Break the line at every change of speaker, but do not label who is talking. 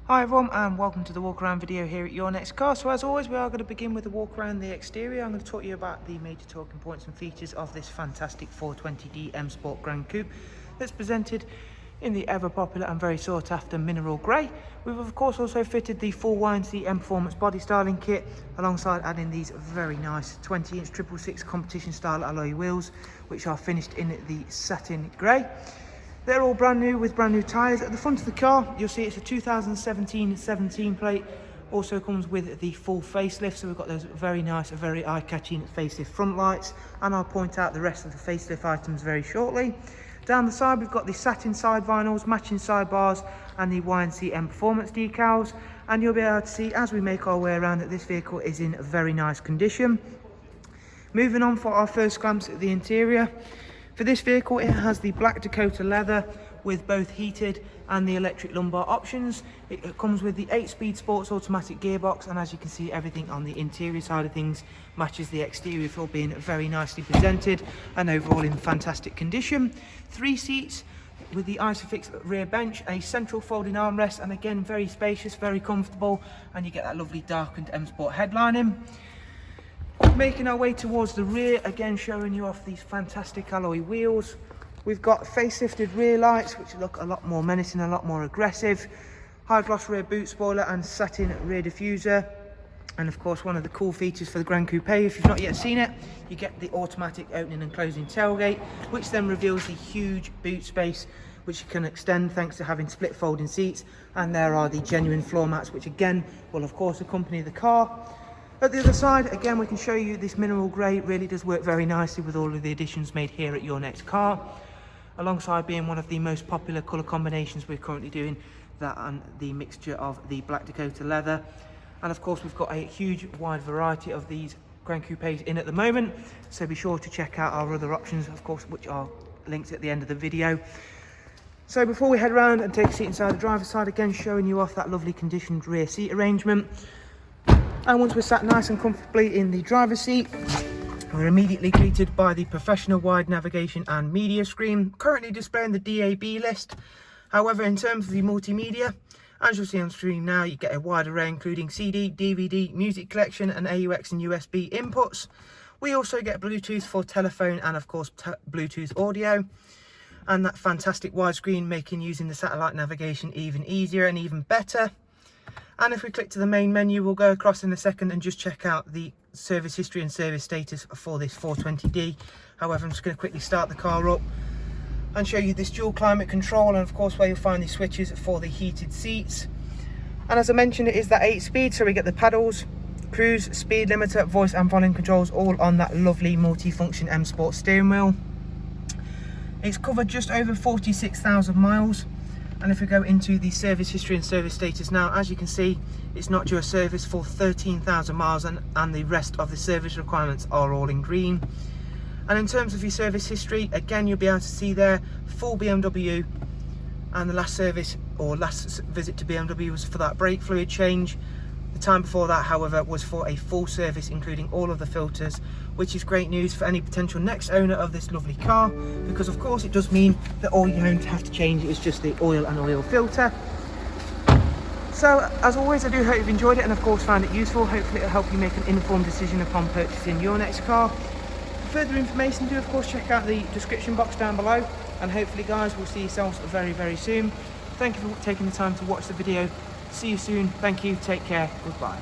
Hi everyone and welcome to the walk around video here at Your Next Car. So as always, we are going to begin with a walk around the exterior. I'm going to talk to you about the major talking points and features of this fantastic 420D M Sport Gran Coupe that's presented in the ever popular and very sought after mineral grey. We've of course also fitted the full YNC Mperformance body styling kit alongside adding these very nice 20-inch 666 competition style alloy wheels, which are finished in the satin grey. They're all brand new with brand new tyres. At the front of the car, you'll see it's a 2017 17 plate. Also comes with the full facelift, so we've got those very nice, very eye-catching facelift front lights, and I'll point out the rest of the facelift items very shortly. Down the side, we've got the satin side vinyls, matching sidebars, and the YNC Mperformance decals. And you'll be able to see as we make our way around that this vehicle is in very nice condition. Moving on for our first glance at the interior. For this vehicle, it has the black Dakota leather with both heated and the electric lumbar options. It comes with the 8-speed sports automatic gearbox, and as you can see, everything on the interior side of things matches the exterior, for being very nicely presented and overall in fantastic condition. 3 seats with the Isofix rear bench, a central folding armrest, and again very spacious, very comfortable, and you get that lovely darkened M Sport headlining. Making our way towards the rear, again showing you off these fantastic alloy wheels. We've got facelifted rear lights, which look a lot more menacing, a lot more aggressive. High gloss rear boot spoiler and satin rear diffuser. And of course, one of the cool features for the Gran Coupe, if you've not yet seen it, you get the automatic opening and closing tailgate, which then reveals the huge boot space, which you can extend thanks to having split folding seats. And there are the genuine floor mats, which again will of course accompany the car. At the other side, again, we can show you this mineral grey. It really does work very nicely with all of the additions made here at Your Next Car, alongside being one of the most popular colour combinations we're currently doing, that and the mixture of the black Dakota leather. And of course, we've got a huge wide variety of these Gran Coupes in at the moment, so be sure to check out our other options, of course, which are linked at the end of the video. So before we head around and take a seat inside the driver's side, again showing you off that lovely conditioned rear seat arrangement. And once we're sat nice and comfortably in the driver's seat, we're immediately greeted by the professional wide navigation and media screen, currently displaying the DAB list. However, in terms of the multimedia, as you'll see on screen now, you get a wide array including CD, DVD, music collection, and AUX and USB inputs. We also get Bluetooth for telephone and of course Bluetooth audio. And that fantastic widescreen making using the satellite navigation even easier and even better. And if we click to the main menu, we'll go across in a second and just check out the service history and service status for this 420D. However, I'm just going to quickly start the car up and show you this dual climate control, and of course where you'll find the switches for the heated seats. And as I mentioned, it is that 8-speed, so we get the paddles, cruise, speed limiter, voice and volume controls, all on that lovely multi-function M Sport steering wheel. It's covered just over 46,000 miles. And if we go into the service history and service status now, as you can see, it's not due a service for 13,000 miles, and the rest of the service requirements are all in green. And in terms of your service history, again, you'll be able to see there full BMW, and the last service or last visit to BMW was for that brake fluid change. The time before that, however, was for a full service including all of the filters, which is great news for any potential next owner of this lovely car, because of course it does mean that all you're going to have to change is just the oil and oil filter. So as always, I do hope you've enjoyed it and of course found it useful. Hopefully it'll help you make an informed decision upon purchasing your next car. For further information, do of course check out the description box down below, and hopefully guys, we'll see yourselves very, very soon. Thank you for taking the time to watch the video. See you soon. Thank you. Take care. Goodbye.